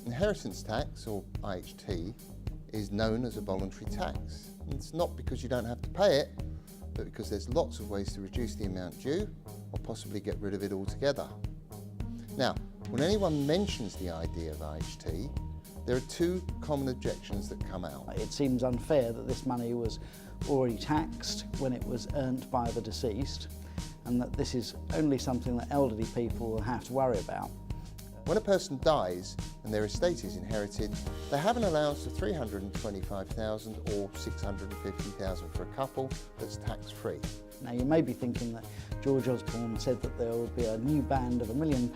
Inheritance tax, or IHT, is known as a voluntary tax. It's not because you don't have to pay it, but because there's lots of ways to reduce the amount due or possibly get rid of it altogether. Now, when anyone mentions the idea of IHT, there are two common objections that come out. It seems unfair that this money was already taxed when it was earned by the deceased, and that this is only something that elderly people will have to worry about. When a person dies and their estate is inherited, they have an allowance of $325,000 or $650,000 for a couple that's tax-free. Now, you may be thinking that George Osborne said that there would be a new band of £1 million.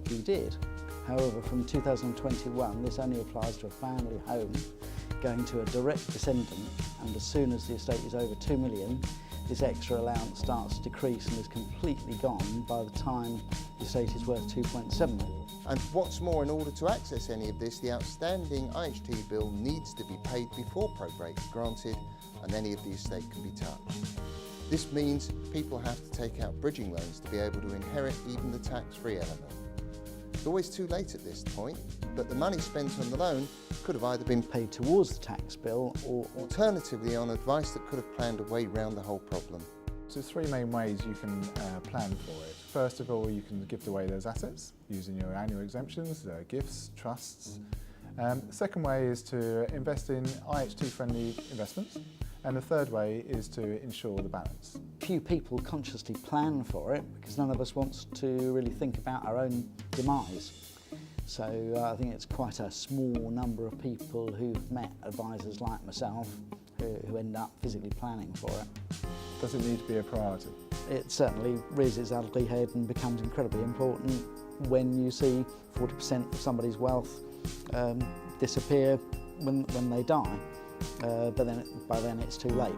He did. However, from 2021, this only applies to a family home going to a direct descendant, and as soon as the estate is over £2 million, this extra allowance starts to decrease and is completely gone by the time the estate is worth £2.7 million. And what's more, in order to access any of this, the outstanding IHT bill needs to be paid before probate is granted and any of the estate can be touched. This means people have to take out bridging loans to be able to inherit even the tax-free element. It's always too late at this point, but the money spent on the loan could have either been Paid towards the tax bill or alternatively on advice that could have planned a way round the whole problem. So there's three main ways you can plan for it. First of all, you can gift away those assets using your annual exemptions, gifts, trusts. The second way is to invest in IHT-friendly investments. And the third way is to ensure the balance. few people consciously plan for it because none of us wants to really think about our own demise. So I think it's quite a small number of people who've met advisors like myself who end up physically planning for it. Does it need to be a priority? It certainly rears its ugly head and becomes incredibly important when you see 40% of somebody's wealth disappear when they die, but by then it's too late.